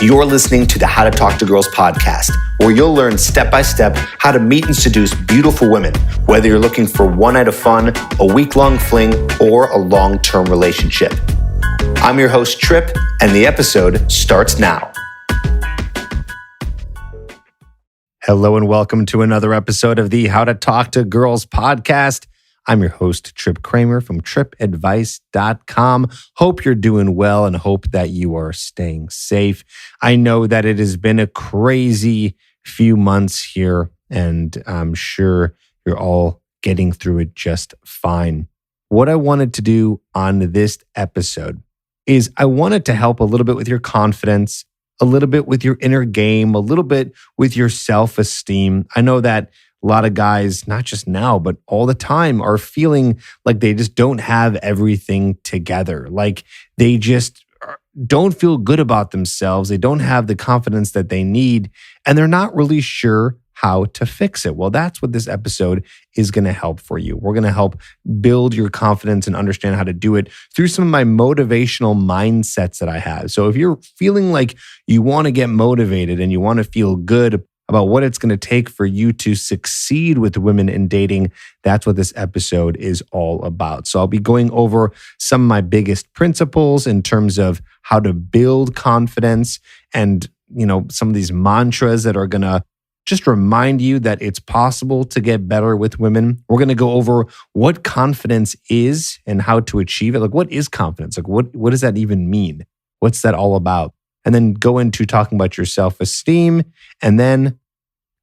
You're listening to the How to Talk to Girls podcast, where you'll learn step-by-step how to meet and seduce beautiful women, whether you're looking for one night of fun, a week-long fling, or a long-term relationship. I'm your host, Trip, and the episode starts now. Hello and welcome to another episode of the How to Talk to Girls podcast. I'm your host, Trip Kramer from tripadvice.com. Hope you're doing well and hope that you are staying safe. I know that it has been a crazy few months here, and I'm sure you're all getting through it just fine. What I wanted to do on this episode is I wanted to help a little bit with your confidence, a little bit with your inner game, a little bit with your self-esteem. I know that a lot of guys, not just now, but all the time, are feeling like they just don't have everything together. Like they just don't feel good about themselves. They don't have the confidence that they need, and they're not really sure how to fix it. Well, that's what this episode is going to help for you. We're going to help build your confidence and understand how to do it through some of my motivational mindsets that I have. So if you're feeling like you want to get motivated and you want to feel good about what it's going to take for you to succeed with women in dating, that's what this episode is all about. So I'll be going over some of my biggest principles in terms of how to build confidence and, some of these mantras that are going to just remind you that it's possible to get better with women. We're going to go over what confidence is and how to achieve it. Like, what is confidence? Like, what does that even mean? What's that all about? And then go into talking about your self-esteem, and then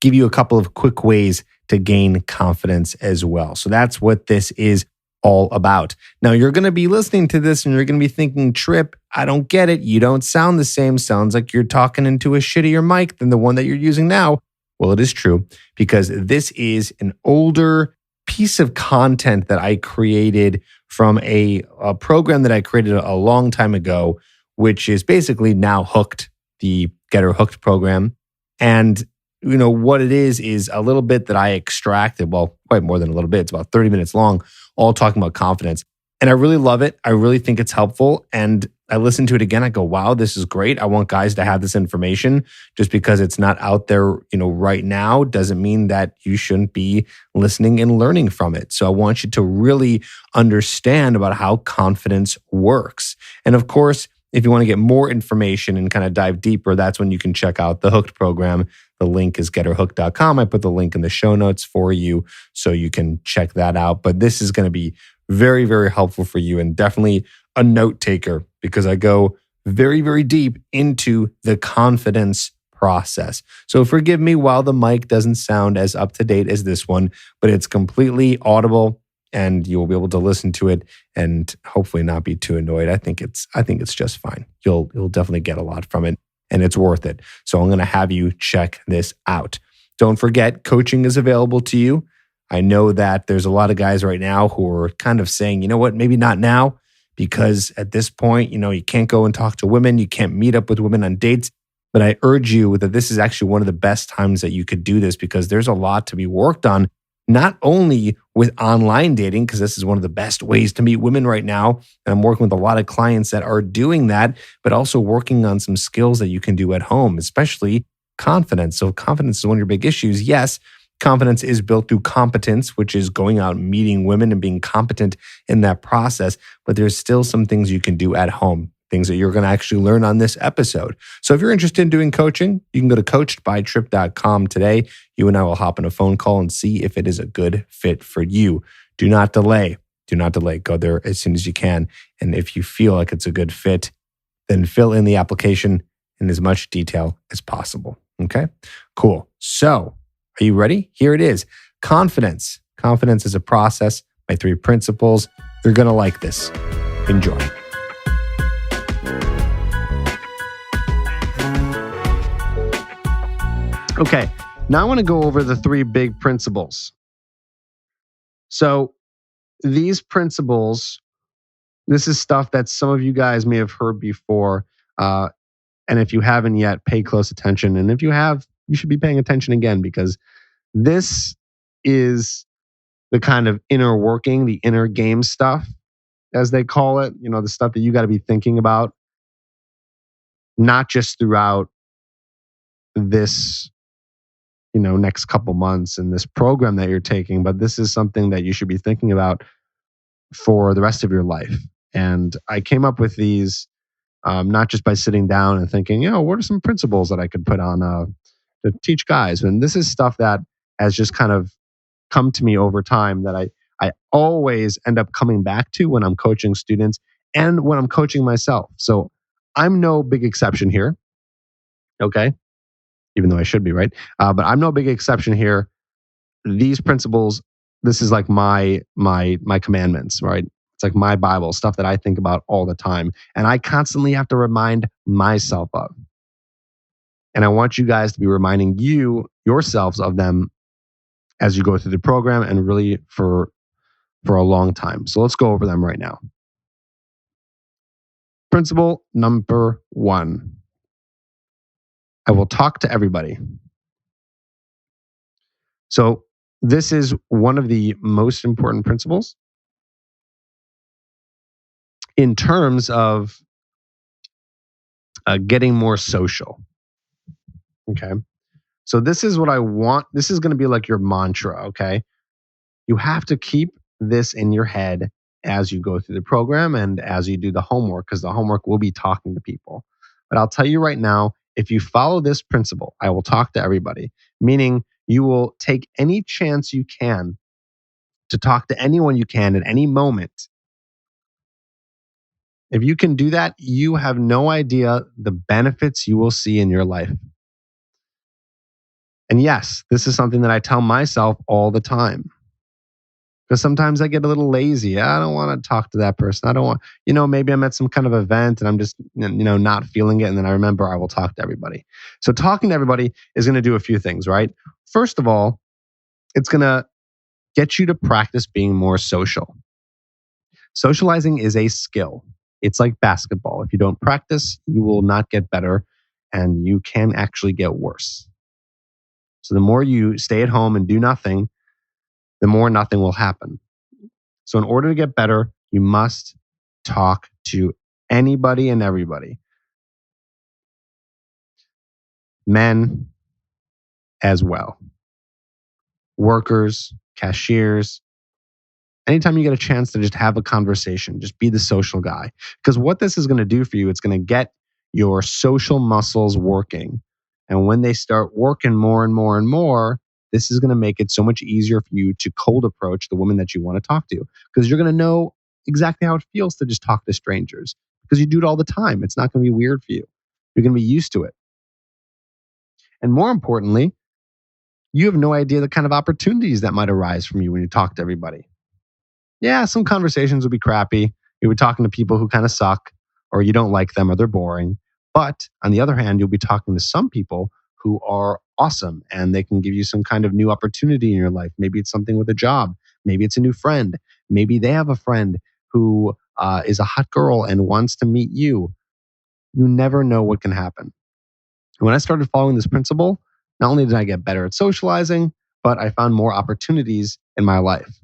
give you a couple of quick ways to gain confidence as well. So that's what this is all about. Now, you're going to be listening to this and you're going to be thinking, Trip, I don't get it. You don't sound the same. Sounds like you're talking into a shittier mic than the one that you're using now. Well, it is true, because this is an older piece of content that I created from a program that I created a long time ago, which is basically now Hooked, the Get Her Hooked program. And what it is a little bit that I extracted, well, quite more than a little bit. It's about 30 minutes long, all talking about confidence. And I really love it. I really think it's helpful. And I listen to it again. I go, wow, this is great. I want guys to have this information. Just because it's not out there, right now doesn't mean that you shouldn't be listening and learning from it. So I want you to really understand about how confidence works. And of course, if you want to get more information and kind of dive deeper, that's when you can check out the Hooked program. The link is getherhooked.com. I put the link in the show notes for you so you can check that out. But this is going to be very, very helpful for you, and definitely a note taker, because I go very, very deep into the confidence process. So forgive me while the mic doesn't sound as up to date as this one, but it's completely audible, and you'll be able to listen to it and hopefully not be too annoyed. I think it's just fine. You'll definitely get a lot from it, and it's worth it. So I'm going to have you check this out. Don't forget, coaching is available to you. I know that there's a lot of guys right now who are kind of saying, you know what, maybe not now, because at this point, you can't go and talk to women. You can't meet up with women on dates. But I urge you that this is actually one of the best times that you could do this, because there's a lot to be worked on, not only with online dating, because this is one of the best ways to meet women right now. And I'm working with a lot of clients that are doing that, but also working on some skills that you can do at home, especially confidence. So confidence is one of your big issues. Yes, confidence is built through competence, which is going out and meeting women and being competent in that process. But there's still some things you can do at home, things that you're going to actually learn on this episode. So if you're interested in doing coaching, you can go to coachedbytrip.com today. You and I will hop on a phone call and see if it is a good fit for you. Do not delay. Do not delay. Go there as soon as you can. And if you feel like it's a good fit, then fill in the application in as much detail as possible. Okay? Cool. So, are you ready? Here it is. Confidence. Confidence is a process. My 3 principles. You're going to like this. Enjoy. Okay, now I want to go over the 3 big principles. So these principles, this is stuff that some of you guys may have heard before. And if you haven't yet, pay close attention. And if you have, you should be paying attention again, because this is the kind of inner working, the inner game stuff, as they call it, the stuff that you got to be thinking about not just throughout this, next couple months in this program that you're taking, but this is something that you should be thinking about for the rest of your life. And I came up with these not just by sitting down and thinking, what are some principles that I could put on to teach guys? And this is stuff that has just kind of come to me over time that I always end up coming back to when I'm coaching students and when I'm coaching myself. So I'm no big exception here. Okay. Even though I should be, right? But I'm no big exception here. These principles, this is like my commandments, right? It's like my Bible, stuff that I think about all the time. And I constantly have to remind myself of. And I want you guys to be reminding yourselves of them as you go through the program and really for a long time. So let's go over them right now. Principle number 1. I will talk to everybody. So this is one of the most important principles in terms of getting more social. Okay. So this is what I want. This is going to be like your mantra. Okay. You have to keep this in your head as you go through the program and as you do the homework, because the homework will be talking to people. But I'll tell you right now, if you follow this principle, I will talk to everybody, meaning you will take any chance you can to talk to anyone you can at any moment. If you can do that, you have no idea the benefits you will see in your life. And yes, this is something that I tell myself all the time. Because sometimes I get a little lazy. I don't want to talk to that person. I don't want, maybe I'm at some kind of event and I'm just, not feeling it. And then I remember I will talk to everybody. So talking to everybody is going to do a few things, right? First of all, it's going to get you to practice being more social. Socializing is a skill. It's like basketball. If you don't practice, you will not get better and you can actually get worse. So the more you stay at home and do nothing, the more nothing will happen. So in order to get better, you must talk to anybody and everybody. Men as well. Workers, cashiers. Anytime you get a chance to just have a conversation, just be the social guy. Because what this is going to do for you, it's going to get your social muscles working. And when they start working more and more and more, this is going to make it so much easier for you to cold approach the woman that you want to talk to. Because you're going to know exactly how it feels to just talk to strangers. Because you do it all the time. It's not going to be weird for you. You're going to be used to it. And more importantly, you have no idea the kind of opportunities that might arise from you when you talk to everybody. Yeah, some conversations will be crappy. You'll be talking to people who kind of suck, or you don't like them, or they're boring. But on the other hand, you'll be talking to some people who are awesome and they can give you some kind of new opportunity in your life. Maybe it's something with a job. Maybe it's a new friend. Maybe they have a friend who is a hot girl and wants to meet you. You never know what can happen. When I started following this principle, not only did I get better at socializing, but I found more opportunities in my life.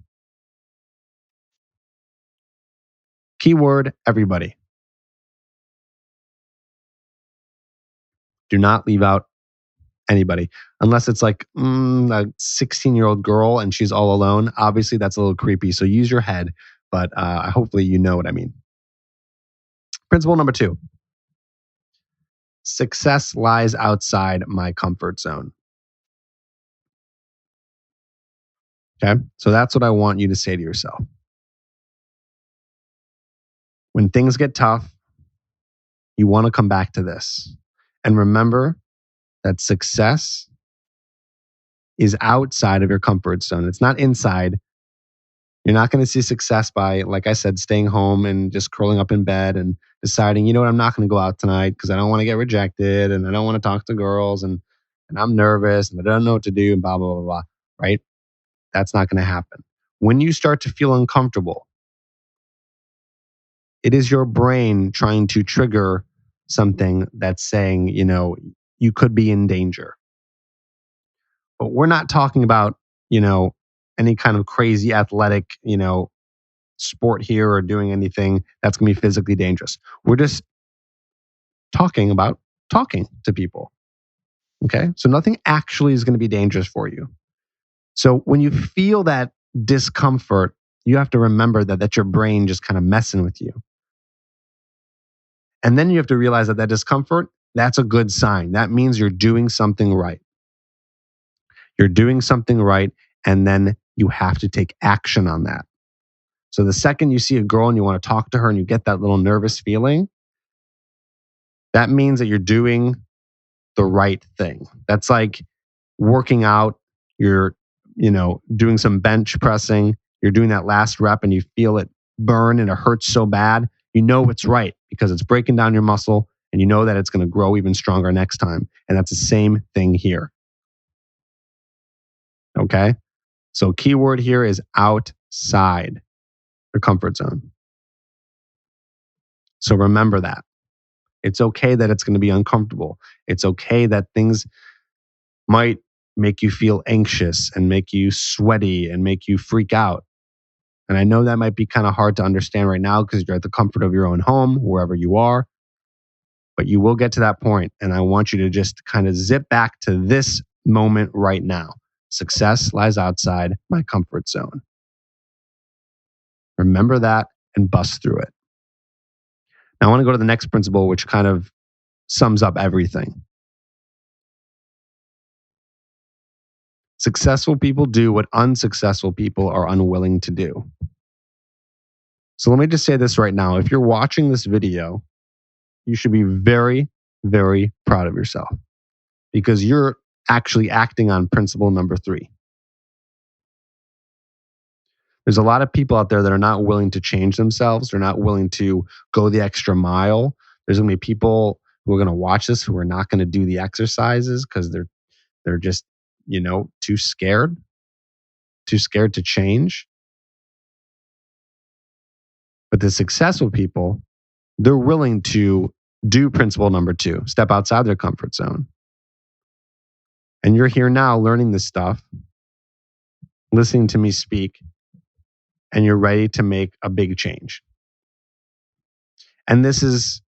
Keyword, everybody. Do not leave out anybody unless it's like a 16-year-old girl and she's all alone. Obviously, that's a little creepy. So use your head, but hopefully you know what I mean. Principle number 2. Success lies outside my comfort zone. Okay. So that's what I want you to say to yourself. When things get tough, you want to come back to this. And remember that success is outside of your comfort zone. It's not inside. You're not going to see success by, like I said, staying home and just curling up in bed and deciding, you know what, I'm not going to go out tonight because I don't want to get rejected and I don't want to talk to girls and I'm nervous and I don't know what to do and blah, blah, blah, blah. Right? That's not going to happen. When you start to feel uncomfortable, it is your brain trying to trigger something that's saying, you could be in danger. But we're not talking about, any kind of crazy athletic, sport here or doing anything that's going to be physically dangerous. We're just talking about talking to people. Okay. So nothing actually is going to be dangerous for you. So when you feel that discomfort, you have to remember that that's your brain just kind of messing with you. And then you have to realize that that discomfort, that's a good sign. That means you're doing something right. You're doing something right. And then you have to take action on that. So the second you see a girl and you want to talk to her and you get that little nervous feeling, that means that you're doing the right thing. That's like working out, you're, doing some bench pressing, you're doing that last rep and you feel it burn and it hurts so bad. You know it's right because it's breaking down your muscle and you know that it's going to grow even stronger next time. And that's the same thing here. Okay. So keyword here is outside your comfort zone. So remember that. It's okay that it's going to be uncomfortable. It's okay that things might make you feel anxious and make you sweaty and make you freak out. And I know that might be kind of hard to understand right now because you're at the comfort of your own home, wherever you are. But you will get to that point, and I want you to just kind of zip back to this moment right now. Success lies outside my comfort zone. Remember that and bust through it. Now, I want to go to the next principle, which kind of sums up everything. Successful people do what unsuccessful people are unwilling to do. So let me just say this right now. If you're watching this video, you should be very, very proud of yourself because you're actually acting on principle number 3. There's a lot of people out there that are not willing to change themselves. They're not willing to go the extra mile. There's going to be people who are going to watch this who are not going to do the exercises because they're just, too scared to change. But the successful people, they're willing to do principle number 2, step outside their comfort zone. And you're here now learning this stuff, listening to me speak, and you're ready to make a big change. And this is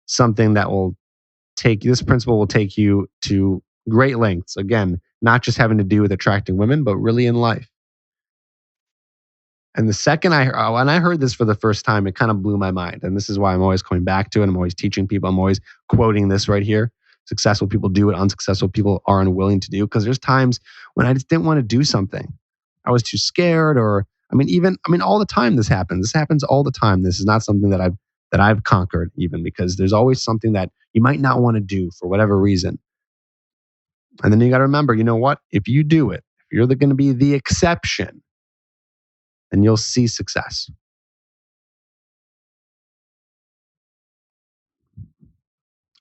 something that this principle will take you to great lengths. Again, not just having to do with attracting women, but really in life. And the second when I heard this for the first time, it kind of blew my mind. And this is why I'm always coming back to it. I'm always teaching people. I'm always quoting this right here. Successful people do what unsuccessful people are unwilling to do. Because there's times when I just didn't want to do something. I was too scared, or all the time this happens. This happens all the time. This is not something that I've conquered even, because there's always something that you might not want to do for whatever reason. And then you got to remember, you know what? If you do it, if you're going to be the exception, then you'll see success.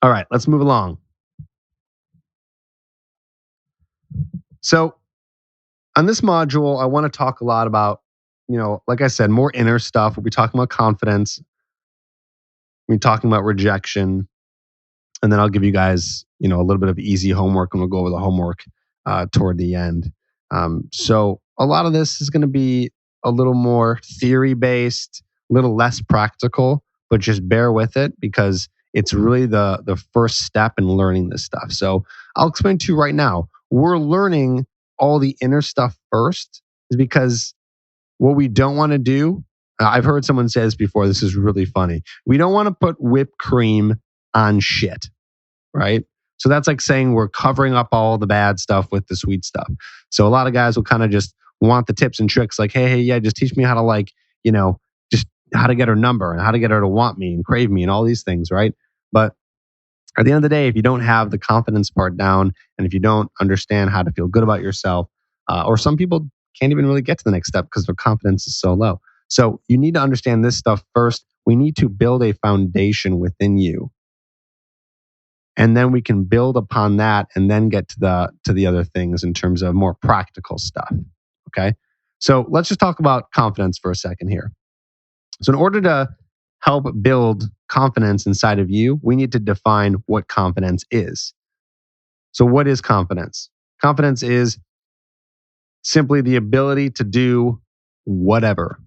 All right, let's move along. So on this module, I want to talk a lot about, like I said, more inner stuff. We'll be talking about confidence. We'll be talking about rejection. And then I'll give you guys, a little bit of easy homework, and we'll go over the homework toward the end. So a lot of this is going to be a little more theory-based, a little less practical, but just bear with it because it's really the first step in learning this stuff. So I'll explain to you right now. We're learning all the inner stuff first is because what we don't want to do, I've heard someone say this before. This is really funny. We don't want to put whipped cream on shit, right? So that's like saying we're covering up all the bad stuff with the sweet stuff. So a lot of guys will kind of just want the tips and tricks like, hey, yeah, just teach me how to just how to get her number and how to get her to want me and crave me and all these things, right? But at the end of the day, if you don't have the confidence part down and if you don't understand how to feel good about yourself, or some people can't even really get to the next step because their confidence is so low. So you need to understand this stuff first. We need to build a foundation within you. And then we can build upon that and then get to the other things in terms of more practical stuff. Okay. So let's just talk about confidence for a second here. So in order to help build confidence inside of you, we need to define what confidence is. So what is confidence? Confidence is simply the ability to do whatever.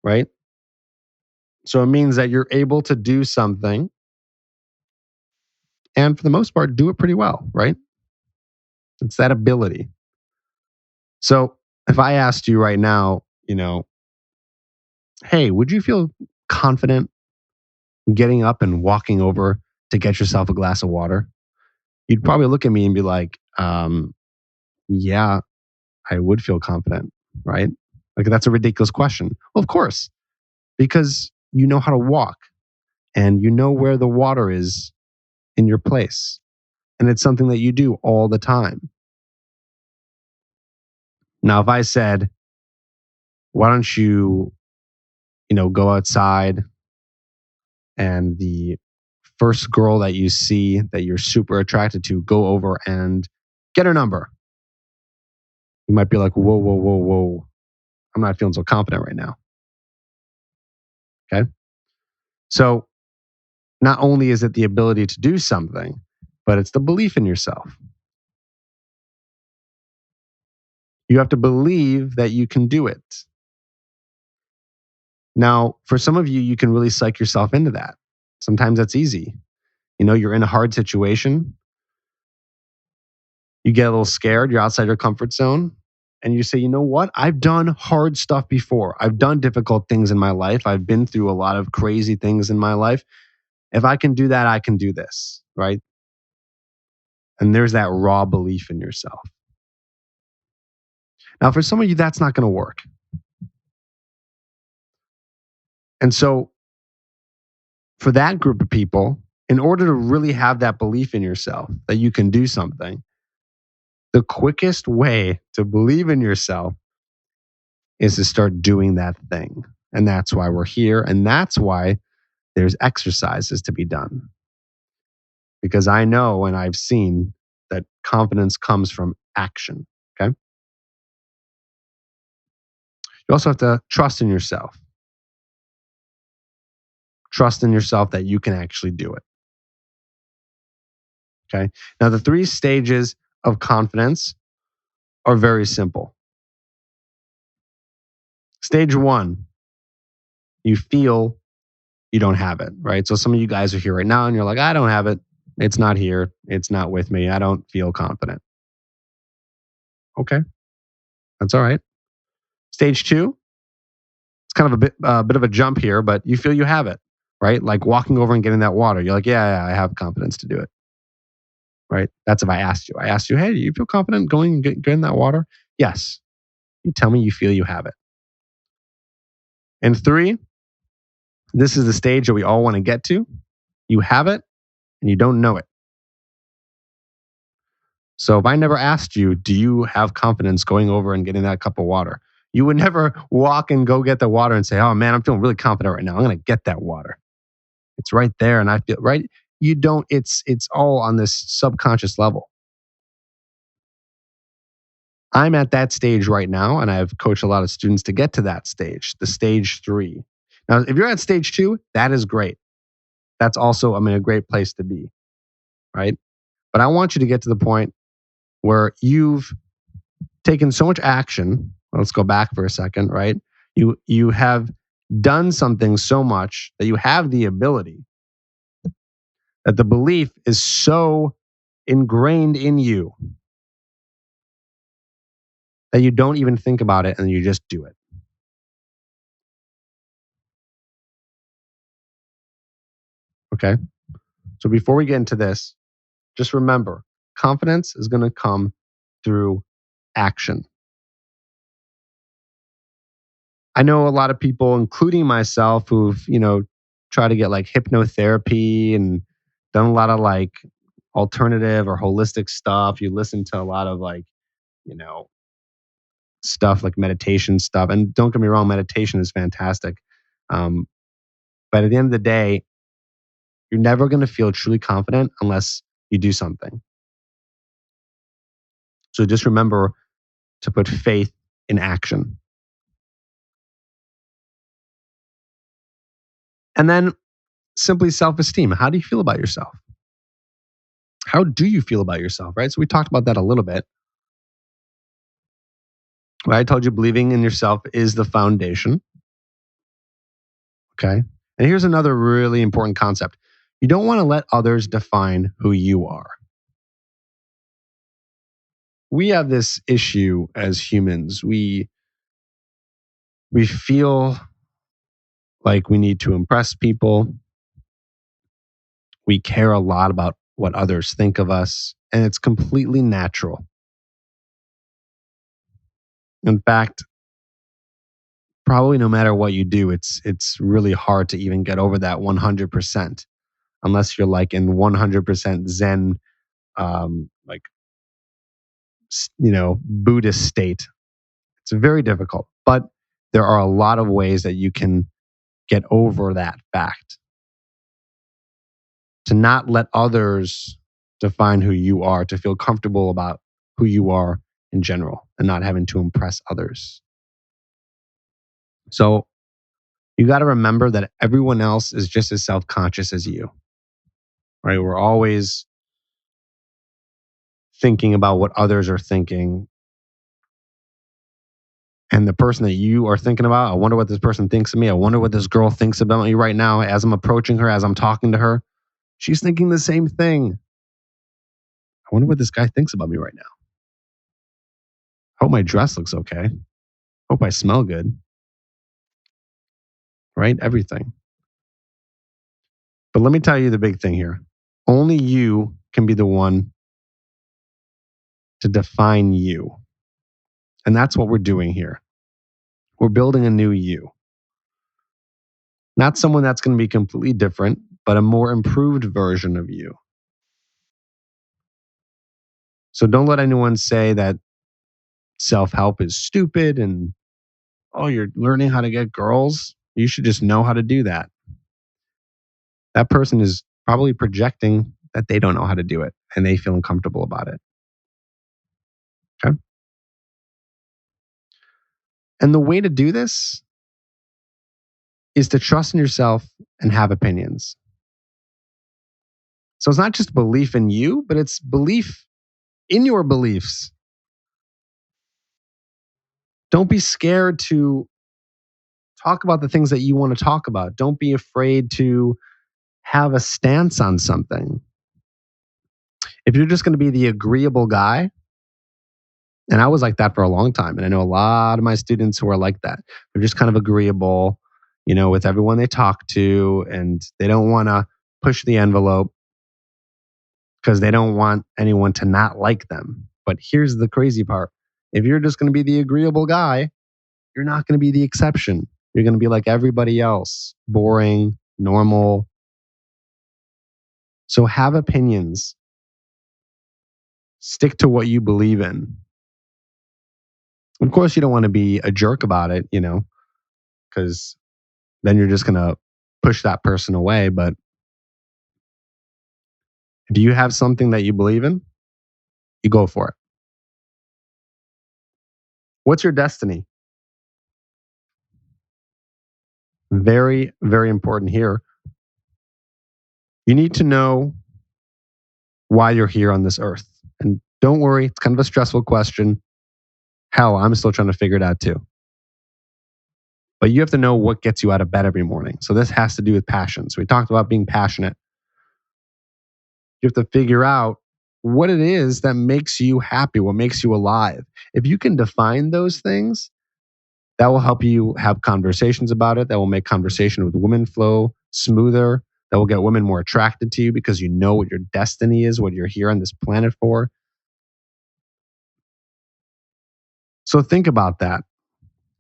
Right? So it means that you're able to do something and for the most part, do it pretty well, right? It's that ability. So if I asked you right now, hey, would you feel confident getting up and walking over to get yourself a glass of water? You'd probably look at me and be like, yeah, I would feel confident, right? Like that's a ridiculous question. Well, of course, because you know how to walk and you know where the water is in your place. And it's something that you do all the time. Now, if I said, why don't you, go outside and the first girl that you see that you're super attracted to, go over and get her number. You might be like, whoa, whoa, whoa, whoa. I'm not feeling so confident right now. Okay. So not only is it the ability to do something, but it's the belief in yourself. You have to believe that you can do it. Now, for some of you, you can really psych yourself into that. Sometimes that's easy. You're in a hard situation, you get a little scared, you're outside your comfort zone, and you say, you know what? I've done hard stuff before. I've done difficult things in my life. I've been through a lot of crazy things in my life. If I can do that, I can do this, right? And there's that raw belief in yourself. Now, for some of you, that's not going to work. And so, for that group of people, in order to really have that belief in yourself that you can do something, the quickest way to believe in yourself is to start doing that thing. And that's why we're here. And that's why there's exercises to be done. Because I know and I've seen that confidence comes from action. Okay. You also have to trust in yourself. Trust in yourself that you can actually do it. Okay. Now, the 3 stages of confidence are very simple. Stage 1, you feel you don't have it, right? So some of you guys are here right now and you're like, I don't have it. It's not here. It's not with me. I don't feel confident. Okay. That's all right. Stage 2, it's kind of a bit of a jump here, but you feel you have it, right? Like walking over and getting that water. You're like, yeah, I have confidence to do it, right? That's if I asked you. I asked you, hey, do you feel confident going and getting that water? Yes. You tell me you feel you have it. And 3, this is the stage that we all want to get to. You have it and you don't know it. So if I never asked you, do you have confidence going over and getting that cup of water? You would never walk and go get the water and say, oh man, I'm feeling really confident right now. I'm going to get that water. It's right there. And I feel right. You don't, it's all on this subconscious level. I'm at that stage right now, and I've coached a lot of students to get to that stage, the stage 3. Now, if you're at stage 2, that is great. That's also, a great place to be, right? But I want you to get to the point where you've taken so much action. Let's go back for a second, right? You have done something so much that you have the ability, that the belief is so ingrained in you that you don't even think about it and you just do it. Okay? So before we get into this, just remember, confidence is going to come through action. I know a lot of people, including myself, who've, tried to get like hypnotherapy and done a lot of like alternative or holistic stuff. You listen to a lot of like, you know, stuff like meditation stuff. And don't get me wrong, meditation is fantastic. Um, but at the end of the day, you're never going to feel truly confident unless you do something. So just remember to put faith in action. And then simply self-esteem. How do you feel about yourself? How do you feel about yourself, right? So we talked about that a little bit. Right? I told you believing in yourself is the foundation. Okay. And here's another really important concept. You don't want to let others define who you are. We have this issue as humans. We feel like we need to impress people. We care a lot about what others think of us, and it's completely natural. In fact, probably no matter what you do, it's really hard to even get over that 100% unless you're like in 100% Zen, like Buddhist state. It's very difficult, but there are a lot of ways that you can get over that fact. To not let others define who you are, to feel comfortable about who you are in general and not having to impress others. So you got to remember that everyone else is just as self conscious as you, right? We're always thinking about what others are thinking. And the person that you are thinking about, I wonder what this person thinks of me. I wonder what this girl thinks about me right now as I'm approaching her, as I'm talking to her. She's thinking the same thing. I wonder what this guy thinks about me right now. Hope my dress looks okay. Hope I smell good. Right? Everything. But let me tell you the big thing here. Only you can be the one to define you. And that's what we're doing here. We're building a new you. Not someone that's going to be completely different, but a more improved version of you. So don't let anyone say that self-help is stupid and, oh, you're learning how to get girls. You should just know how to do that. That person is probably projecting that they don't know how to do it and they feel uncomfortable about it. Okay. And the way to do this is to trust in yourself and have opinions. So it's not just belief in you, but it's belief in your beliefs. Don't be scared to talk about the things that you want to talk about. Don't be afraid to have a stance on something. If you're just going to be the agreeable guy, and I was like that for a long time, and I know a lot of my students who are like that. They're just kind of agreeable, with everyone they talk to, and they don't want to push the envelope because they don't want anyone to not like them. But here's the crazy part. If you're just going to be the agreeable guy, you're not going to be the exception. You're going to be like everybody else, boring, normal. So have opinions. Stick to what you believe in. Of course, you don't want to be a jerk about it, because then you're just going to push that person away. But if you have something that you believe in, you go for it. What's your destiny? Very, very important here. You need to know why you're here on this earth. And don't worry, it's kind of a stressful question. Hell, I'm still trying to figure it out too. But you have to know what gets you out of bed every morning. So this has to do with passion. So we talked about being passionate. You have to figure out what it is that makes you happy, what makes you alive. If you can define those things, that will help you have conversations about it. That will make conversation with women flow smoother. That will get women more attracted to you because you know what your destiny is, what you're here on this planet for. So think about that.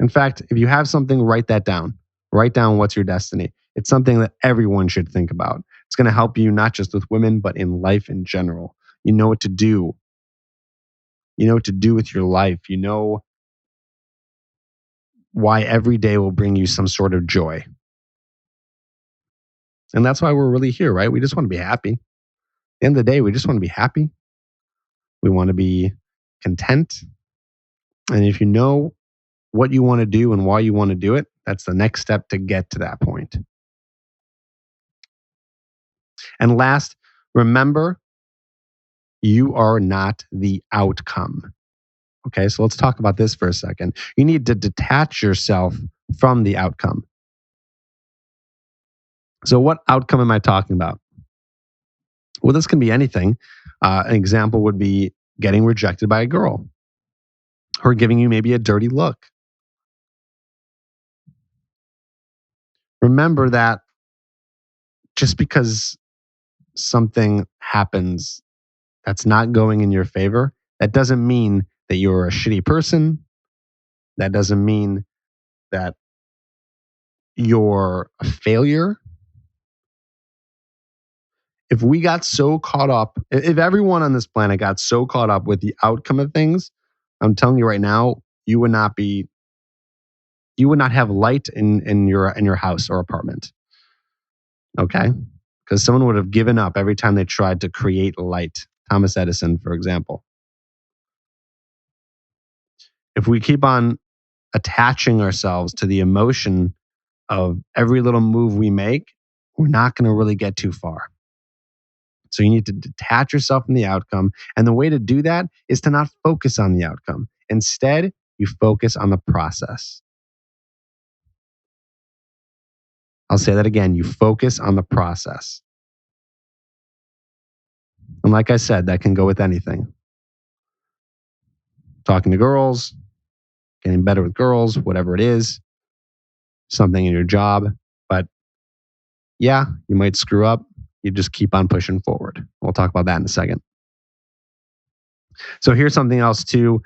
In fact, if you have something, write that down. Write down what's your destiny. It's something that everyone should think about. It's going to help you not just with women, but in life in general. You know what to do. You know what to do with your life. You know why every day will bring you some sort of joy. And that's why we're really here, right? We just want to be happy. At the end of the day, we just want to be happy. We want to be content. And if you know what you want to do and why you want to do it, that's the next step to get to that point. And last, remember, you are not the outcome. Okay, so let's talk about this for a second. You need to detach yourself from the outcome. So, what outcome am I talking about? Well, this can be anything. An example would be getting rejected by a girl, her giving you maybe a dirty look. Remember that just because something happens that's not going in your favor, that doesn't mean that you're a shitty person. That doesn't mean that you're a failure. If we got so caught up, if everyone on this planet got so caught up with the outcome of things, I'm telling you right now, you would not have light in your house or apartment. Okay? Because someone would have given up every time they tried to create light. Thomas Edison, for example. If we keep on attaching ourselves to the emotion of every little move we make, we're not going to really get too far. So you need to detach yourself from the outcome. And the way to do that is to not focus on the outcome. Instead, you focus on the process. I'll say that again. You focus on the process. And like I said, that can go with anything. Talking to girls, getting better with girls, whatever it is, something in your job. But yeah, you might screw up. You just keep on pushing forward. We'll talk about that in a second. So here's something else too,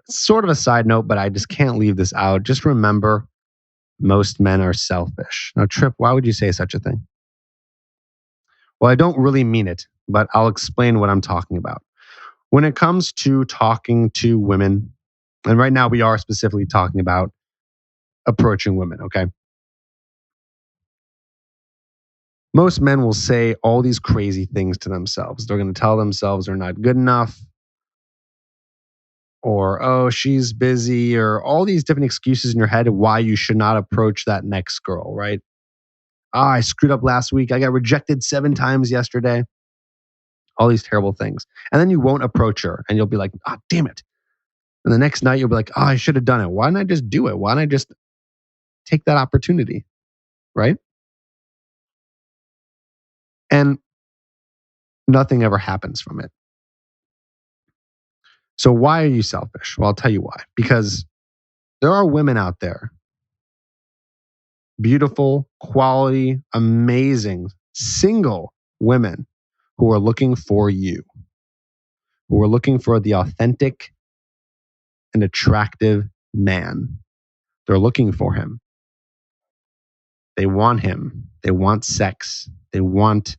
sort of a side note, but I just can't leave this out. Just remember, most men are selfish. Now, Trip, why would you say such a thing? Well, I don't really mean it, but I'll explain what I'm talking about. When it comes to talking to women, and right now we are specifically talking about approaching women, okay? Most men will say all these crazy things to themselves. They're going to tell themselves they're not good enough, or, oh, she's busy, or all these different excuses in your head of why you should not approach that next girl, right? Ah, I screwed up last week. I got rejected 7 times yesterday. All these terrible things. And then you won't approach her and you'll be like, ah, damn it. And the next night you'll be like, oh, I should have done it. Why didn't I just do it? Why didn't I just take that opportunity? Right? And nothing ever happens from it. So why are you selfish? Well, I'll tell you why. Because there are women out there, beautiful, quality, amazing, single women who are looking for you, who are looking for the authentic and attractive man. They're looking for him. They want him. They want sex. They want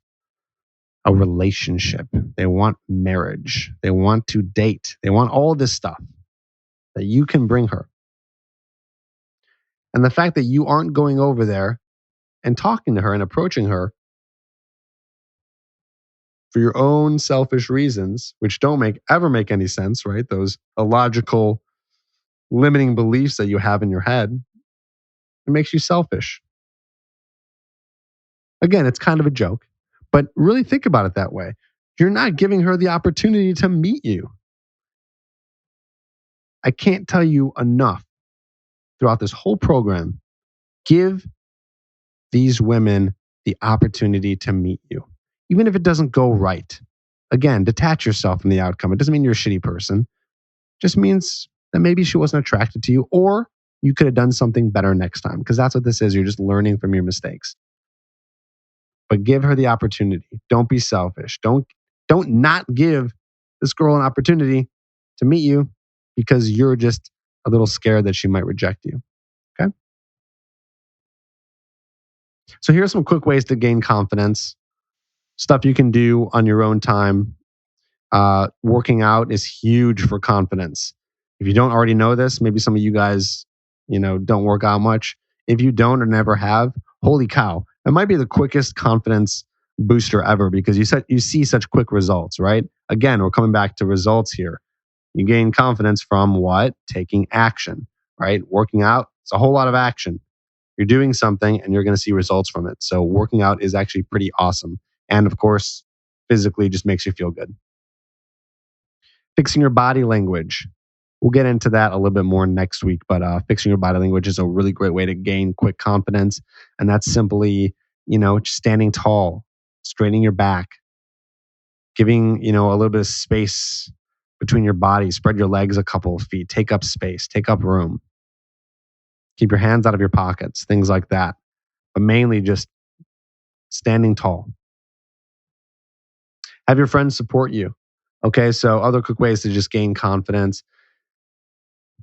a relationship. They want marriage. They want to date. They want all this stuff that you can bring her. And the fact that you aren't going over there and talking to her and approaching her for your own selfish reasons, which don't ever make any sense, right? Those illogical limiting beliefs that you have in your head, it makes you selfish. Again, it's kind of a joke, but really think about it that way. You're not giving her the opportunity to meet you. I can't tell you enough throughout this whole program. Give these women the opportunity to meet you, even if it doesn't go right. Again, detach yourself from the outcome. It doesn't mean you're a shitty person. It just means that maybe she wasn't attracted to you, or you could have done something better next time, because that's what this is. You're just learning from your mistakes. But give her the opportunity. Don't be selfish. Don't not give this girl an opportunity to meet you because you're just a little scared that she might reject you. Okay? So here's some quick ways to gain confidence. Stuff you can do on your own time. Working out is huge for confidence. If you don't already know this, maybe some of you guys, don't work out much. If you don't or never have, holy cow, it might be the quickest confidence booster ever because you see such quick results, right? Again, we're coming back to results here. You gain confidence from what? Taking action, right? Working out, it's a whole lot of action. You're doing something and you're going to see results from it. So working out is actually pretty awesome. And of course, physically just makes you feel good. Fixing your body language. We'll get into that a little bit more next week, but fixing your body language is a really great way to gain quick confidence. And that's simply just standing tall, straightening your back, giving, a little bit of space between your body, spread your legs a couple of feet, take up space, take up room, keep your hands out of your pockets, things like that. But mainly just standing tall. Have your friends support you. Okay, so other quick ways to just gain confidence.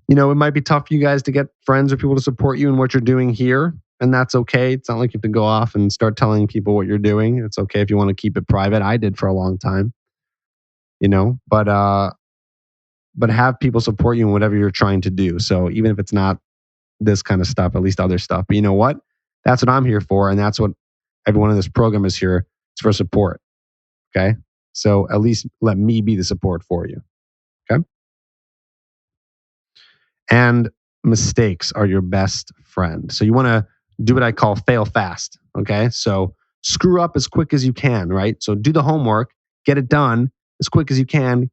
It might be tough for you guys to get friends or people to support you in what you're doing here, and that's okay. It's not like you have to go off and start telling people what you're doing. It's okay if you want to keep it private. I did for a long time, but have people support you in whatever you're trying to do. So even if it's not this kind of stuff, at least other stuff. But you know what? That's what I'm here for, and that's what everyone in this program is here. It's for support. Okay? So at least let me be the support for you. Okay? And mistakes are your best friend. So you want to do what I call fail fast. Okay? So screw up as quick as you can, right? So do the homework, get it done as quick as you can,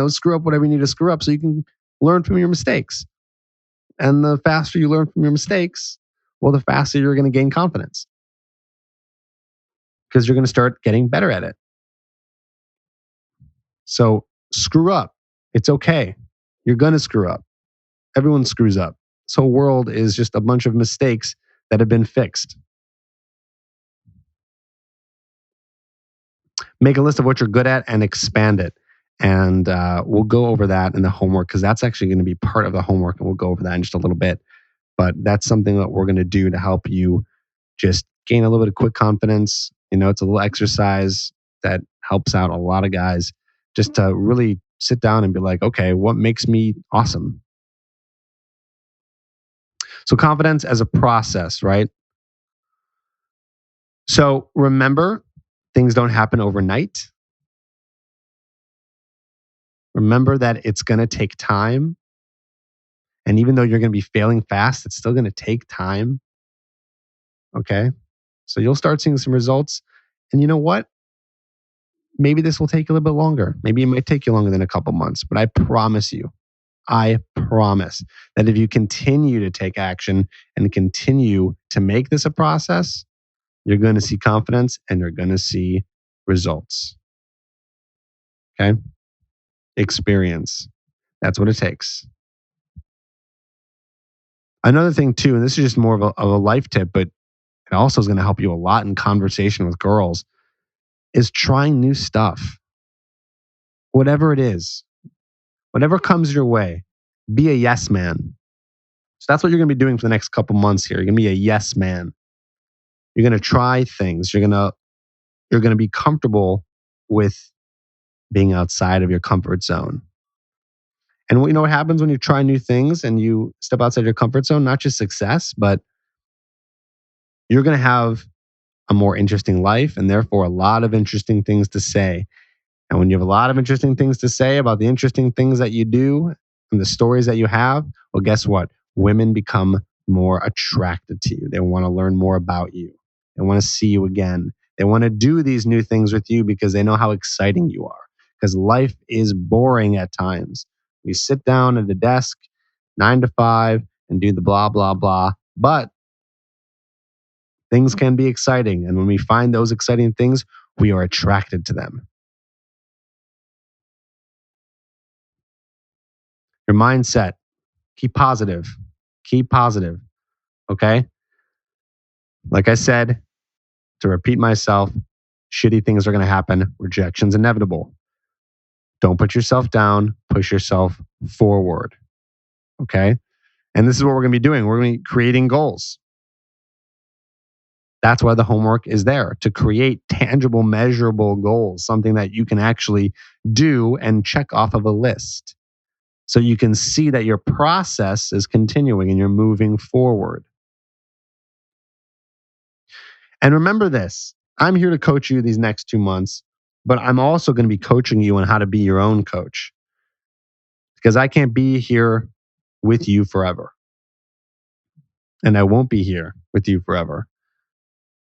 screw up whatever you need to screw up so you can learn from your mistakes. And the faster you learn from your mistakes, well, the faster you're going to gain confidence because you're going to start getting better at it. So screw up. It's okay. You're going to screw up. Everyone screws up. This whole world is just a bunch of mistakes that have been fixed. Make a list of what you're good at and expand it. And we'll go over that in the homework because that's actually going to be part of the homework. And we'll go over that in just a little bit. But that's something that we're going to do to help you just gain a little bit of quick confidence. It's a little exercise that helps out a lot of guys just to really sit down and be like, okay, what makes me awesome? So confidence as a process, right? So remember, things don't happen overnight. Remember that it's going to take time. And even though you're going to be failing fast, it's still going to take time. Okay. So you'll start seeing some results. And you know what? Maybe this will take a little bit longer. Maybe it might take you longer than a couple months. But I promise that if you continue to take action and continue to make this a process, you're going to see confidence and you're going to see results. Okay. Experience. That's what it takes. Another thing too, and this is just more of a life tip, but it also is going to help you a lot in conversation with girls, is trying new stuff. Whatever it is, whatever comes your way, be a yes man. So that's what you're going to be doing for the next couple months here. You're going to be a yes man. You're going to try things. You're going to be comfortable with being outside of your comfort zone. And you know what happens when you try new things and you step outside your comfort zone? Not just success, but you're going to have a more interesting life and therefore a lot of interesting things to say. And when you have a lot of interesting things to say about the interesting things that you do and the stories that you have, well, guess what? Women become more attracted to you. They want to learn more about you. They want to see you again. They want to do these new things with you because they know how exciting you are. Because life is boring at times. We sit down at the desk 9 to 5 and do the blah, blah, blah. But things can be exciting. And when we find those exciting things, we are attracted to them. Your mindset, keep positive. Keep positive. Okay? Like I said, to repeat myself, shitty things are going to happen. Rejection's inevitable. Don't put yourself down. Push yourself forward. Okay? And this is what we're going to be doing. We're going to be creating goals. That's why the homework is there, to create tangible, measurable goals, something that you can actually do and check off of a list. So you can see that your process is continuing and you're moving forward. And remember this, I'm here to coach you these next 2 months, but I'm also going to be coaching you on how to be your own coach. Because I can't be here with you forever. And I won't be here with you forever.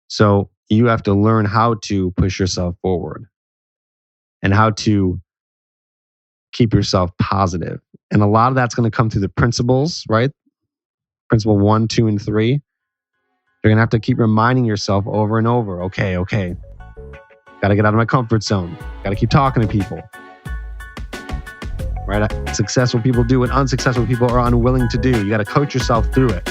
So you have to learn how to push yourself forward and how to keep yourself positive. And a lot of that's going to come through the principles, right? Principle 1, 2, and 3. You're You're going to have to keep reminding yourself over and over, okay, got to get out of my comfort zone. Got to keep talking to people. Right? Successful people do what unsuccessful people are unwilling to do. You got to coach yourself through it.